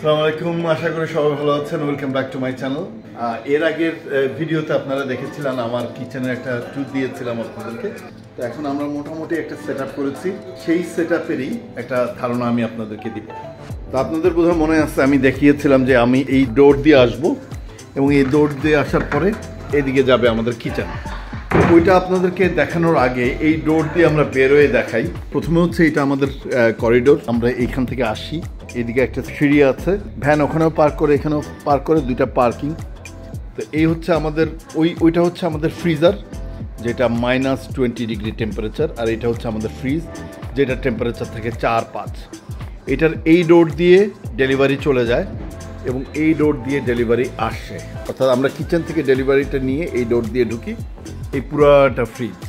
আসসালামু আলাইকুম, আশা করি সবাই ভালো আছেন। Welcome back to my channel. এর আগের ভিডিওতে আপনারা দেখেছিলেন আমার কিচেনের একটা ট্যুর দিয়েছিলাম আপনাদেরকে। তো এখন আমরা মোটামুটি একটা সেট আপ করেছি, সেই সেট আপেরই একটা ধারণা আমি আপনাদেরকে দিব। তো আপনাদের বোধহয় মনে আছে আমি দেখিয়েছিলাম যে আমি এই ডোর দিয়ে আসব এবং এই ডোর দিয়ে আসার পরে এদিকে যাবে আমাদের কিচেন। ওইটা আপনাদেরকে দেখানোর আগে এই ডোর দিয়ে আমরা বেরোয় দেখাই। প্রথমে হচ্ছে এটা আমাদের করিডোর, আমরা এইখান থেকে আসি, এদিকে একটা সিঁড়ি আছে, ভ্যান ওখানেও পার্ক করে এখানেও পার্ক করে, দুইটা পার্কিং। তো এই হচ্ছে আমাদের ওইটা হচ্ছে আমাদের ফ্রিজার, যেটা -20 ডিগ্রি টেম্পারেচার, আর এটা হচ্ছে আমাদের ফ্রিজ, যেটা টেম্পারেচার থেকে 4-5। এটার এই ডোর দিয়ে ডেলিভারি চলে যায় এবং এই ডোর দিয়ে ডেলিভারি আসে, অর্থাৎ আমরা কিচেন থেকে ডেলিভারিটা নিয়ে এই ডোর দিয়ে ঢুকি, এই পুরাটা ফ্রিজ।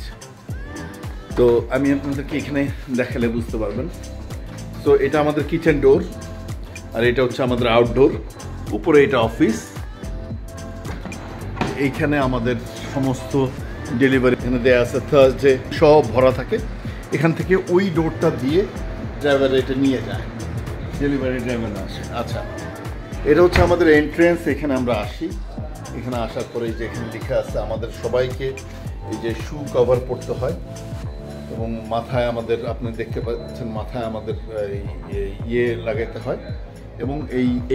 তো আমি আপনাদেরকে এখানে দেখালে বুঝতে পারবেন। তো এটা আমাদের কিচেন ডোর, আর এটা হচ্ছে আমাদের আউটডোর। উপরে এটা অফিস, এইখানে আমাদের সমস্ত ডেলিভারি এখানে দেওয়া আছে, থার্সডে সব ভরা থাকে। এখান থেকে ওই ডোরটা দিয়ে ড্রাইভার এটা নিয়ে যায়, ডেলিভারি ড্রাইভার আসে। আচ্ছা, এটা হচ্ছে আমাদের এন্ট্রেন্স। এখানে আমরা আসি, এখানে আসার পরে যে এখানে লেখা আছে আমাদের সবাইকে এই যে শু কভার পরতে হয় এবং মাথায় আমাদের, আপনি দেখতে পাচ্ছেন মাথায় আমাদের ইয়ে লাগাইতে হয় এবং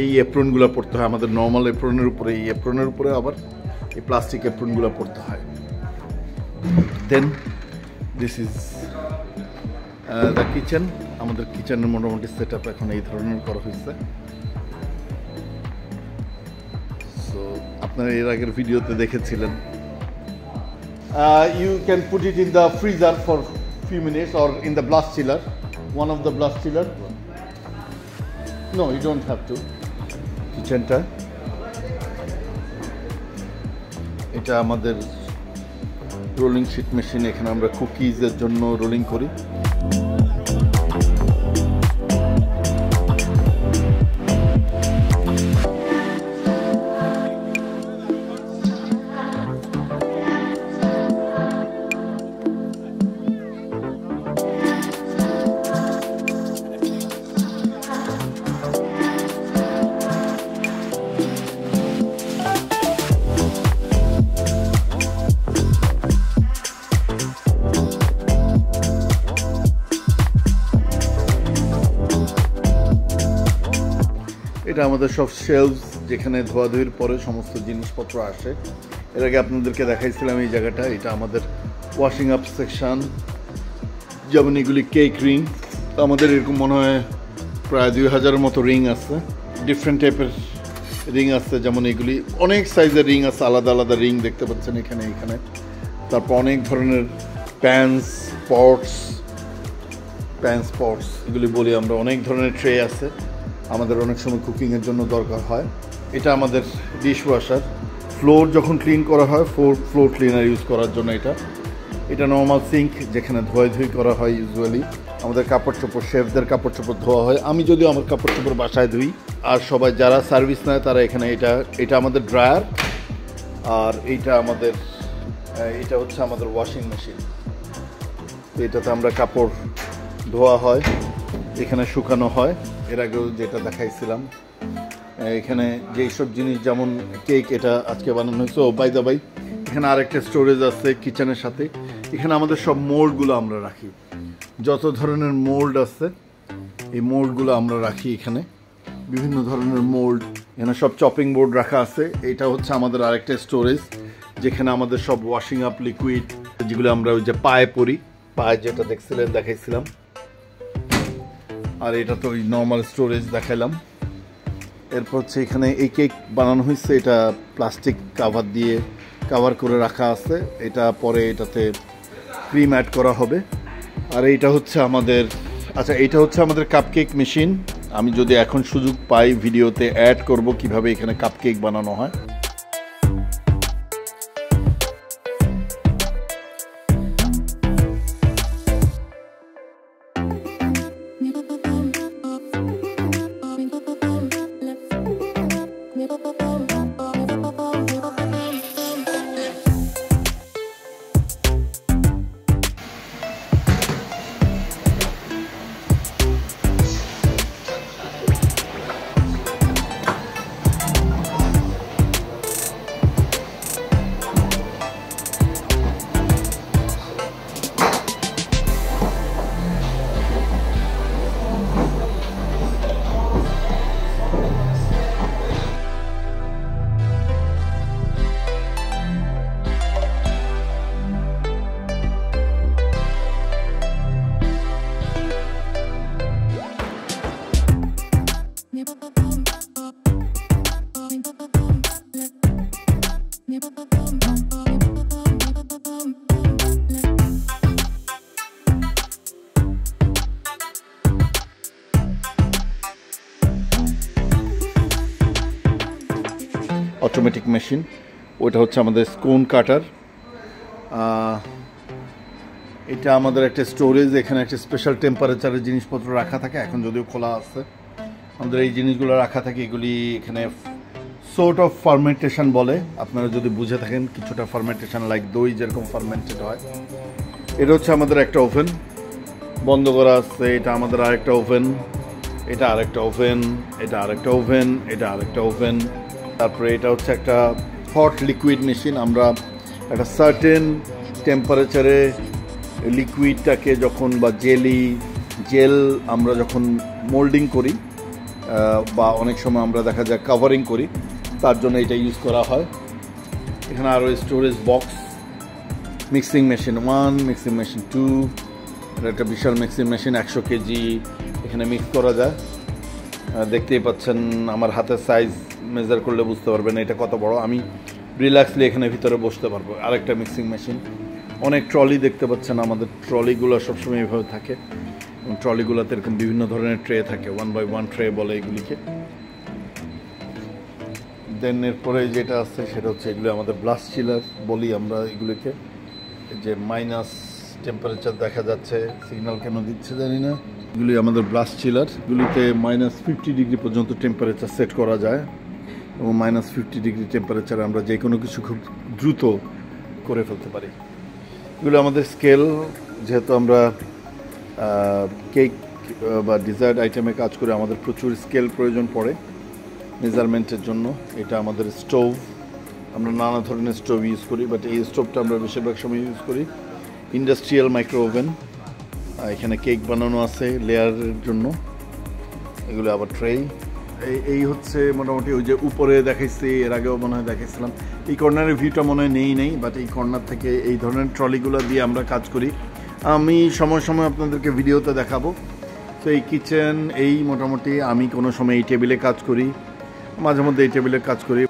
এই এপ্রনগুলো পরতে হয়। আমাদের নর্মাল এপ্রনের উপরে, এই এপ্রনের উপরে আবার এই প্লাস্টিক এপ্রনগুলো পরতে হয়। দেন দিস ইজ দ্য কিচেন। আমাদের কিচেনের মোটামুটি সেট আপ এখন এই ধরনের করা হয়েছে। সো আপনারা এর আগের ভিডিওতে দেখেছিলেন। You can put it in the freezer for few minutes or in the blast chiller, one of the blast chiller. No, you don't have to. কিচেনটা এটা আমাদের রোলিং শিট মেশিন, এখানে আমরা কুকিজের জন্য রোলিং করি। এটা আমাদের সব শেলফস, যেখানে ধোয়াধুয়ির পরে সমস্ত জিনিসপত্র আসে। এর আগে আপনাদেরকে দেখাইছিলাম এই জায়গাটা। এটা আমাদের ওয়াশিং আপ সেকশন, যেমন এগুলি কেক রিং। তো আমাদের এরকম মনে হয় প্রায় 2000-এর মতো রিং আছে, ডিফারেন্ট টাইপের রিং আছে। যেমন এগুলি অনেক সাইজের রিং আছে, আলাদা আলাদা রিং দেখতে পাচ্ছেন এখানে। তারপর অনেক ধরনের প্যান্স পটস এগুলি বলি আমরা। অনেক ধরনের ট্রে আছে, আমাদের অনেক সময় কুকিংয়ের জন্য দরকার হয়। এটা আমাদের ডিশ ওয়াশার, ফ্লোর যখন ক্লিন করা হয় ফ্লোর ক্লিনার ইউজ করার জন্য। এটা নর্মাল সিঙ্ক, যেখানে ধোয়াধুয়ি করা হয় ইউজুয়ালি। আমাদের কাপড় চোপড়, শেফদের কাপড় চোপড় ধোয়া হয়। আমি যদিও আমার কাপড় চোপড় বাসায় ধুই, আর সবাই যারা সার্ভিস নেয় তারা এখানে। এটা আমাদের ড্রায়ার, আর এটা হচ্ছে আমাদের ওয়াশিং মেশিন। এটাতে আমরা কাপড় ধোয়া হয়, এখানে শুকানো হয়। এর আগেও যেটা দেখাইছিলাম, এখানে যেসব জিনিস, যেমন কেক, এটা আজকে বানানো হয়েছে। ও বাই দ্য বাই, এখানে আরেকটা স্টোরেজ আছে কিচেনের সাথে। এখানে আমাদের সব মোল্ডগুলো আমরা রাখি, যত ধরনের মোল্ড আছে এই মোল্ডগুলো আমরা রাখি এখানে। বিভিন্ন ধরনের মোল্ড, এখানে সব চপিং বোর্ড রাখা আছে। এটা হচ্ছে আমাদের আরেকটা স্টোরেজ, যেখানে আমাদের সব ওয়াশিং আপ লিকুইড, যেগুলো আমরা ওই যে পায়ে পরি, পায়ে যেটা দেখাইছিলাম। আর এটা তো ওই নর্মাল স্টোরেজ দেখাইলাম। এরপর হচ্ছে এখানে এই কেক বানানো হয়েছে, এটা প্লাস্টিক কাভার করে রাখা আছে। এটা পরে এটাতে ক্রিম অ্যাড করা হবে। আর এইটা হচ্ছে আমাদের কাপকেক মেশিন। আমি যদি এখন সুযোগ পাই ভিডিওতে অ্যাড করব কিভাবে এখানে কাপকেক বানানো হয়। Automatic machine. ওইটা হচ্ছে আমাদের স্কোন কাটার। এটা আমাদের একটা স্টোরেজ, এখানে একটা স্পেশাল টেম্পারেচারের জিনিসপত্র রাখা থাকে, এখন যদিও খোলা আছে। আমাদের এই জিনিসগুলো রাখা থাকে, এগুলি এখানে সোর্ট অফ ফার্মেন্টেশন বলে, আপনারা যদি বুঝে থাকেন কিছুটা ফার্মেন্টেশন, লাইক দই যেরকম ফার্মেন্টেড হয়। এটা হচ্ছে আমাদের একটা ওভেন, বন্ধ করা আছে। এটা আমাদের আরেকটা ওভেন, এটা আরেকটা ওভেন, এটা আরেকটা ওভেন, এটা আরেকটা ওভেন। তারপরে এটা হচ্ছে একটা হট লিকুইড মেশিন। আমরা একটা সার্টেন টেম্পারেচারে লিকুইডটাকে যখন বা জেল আমরা যখন মোল্ডিং করি বা অনেক সময় আমরা দেখা যায় কাভারিং করি, তার জন্য এটা ইউজ করা হয়। এখানে আরও storage box, mixing machine 1, mixing machine 2, এটা একটা বিশাল মিক্সিং মেশিন, 100 কেজি এখানে মিক্স করা যায়। দেখতেই পাচ্ছেন আমার হাতের সাইজ মেজার করলে বুঝতে পারবেন এটা কত বড়। আমি রিল্যাক্সলি এখানে ভিতরে বসতে পারবো। আরেকটা মিক্সিং মেশিন, অনেক ট্রলি দেখতে পাচ্ছেন, আমাদের ট্রলিগুলো সবসময় এইভাবে থাকে এবং ট্রলিগুলোতে এরকম বিভিন্ন ধরনের ট্রে থাকে, 1 by 1 ট্রে বলে এগুলিকে। দেন এরপরে যেটা আছে সেটা হচ্ছে এগুলো আমাদের ব্লাস্ট চিলার বলি আমরা এগুলিকে। যে মাইনাস টেম্পারেচার দেখা যাচ্ছে, সিগন্যাল কেন দিচ্ছে জানি না। এগুলি আমাদের ব্লাস্ট চিলার, এগুলিতে -50 ডিগ্রি পর্যন্ত টেম্পারেচার সেট করা যায় এবং -50 ডিগ্রি টেম্পারেচারে আমরা যে কোনো কিছু খুব দ্রুত করে ফেলতে পারি। এগুলো আমাদের স্কেল, যেহেতু আমরা কেক বা ডিজার্ট আইটেমে কাজ করে আমাদের প্রচুর স্কেল প্রয়োজন পড়ে মেজারমেন্টের জন্য। এটা আমাদের স্টোভ, আমরা নানা ধরনের স্টোভ ইউজ করি, বাট এই স্টোভটা আমরা বেশিরভাগ সময় ইউজ করি ইন্ডাস্ট্রিয়াল মাইক্রো ওভেন। এখানে কেক বানানো আছে লেয়ারের জন্য। এগুলো আবার ট্রে। এই হচ্ছে মোটামুটি ওই যে উপরে দেখাইছি, এর আগেও মনে হয় দেখাইছিলাম। এই কর্নারের ভিউটা মনে হয় নেই, বাট এই কর্নার থেকে এই ধরনের ট্রলিগুলো দিয়ে আমরা কাজ করি। আমি সময় সময় আপনাদেরকে ভিডিওতে দেখাবো। তো এই কিচেন, এই মোটামুটি আমি কোনো সময় এই টেবিলে কাজ করি, মাঝে মধ্যে এই টেবিলে কাজ করি।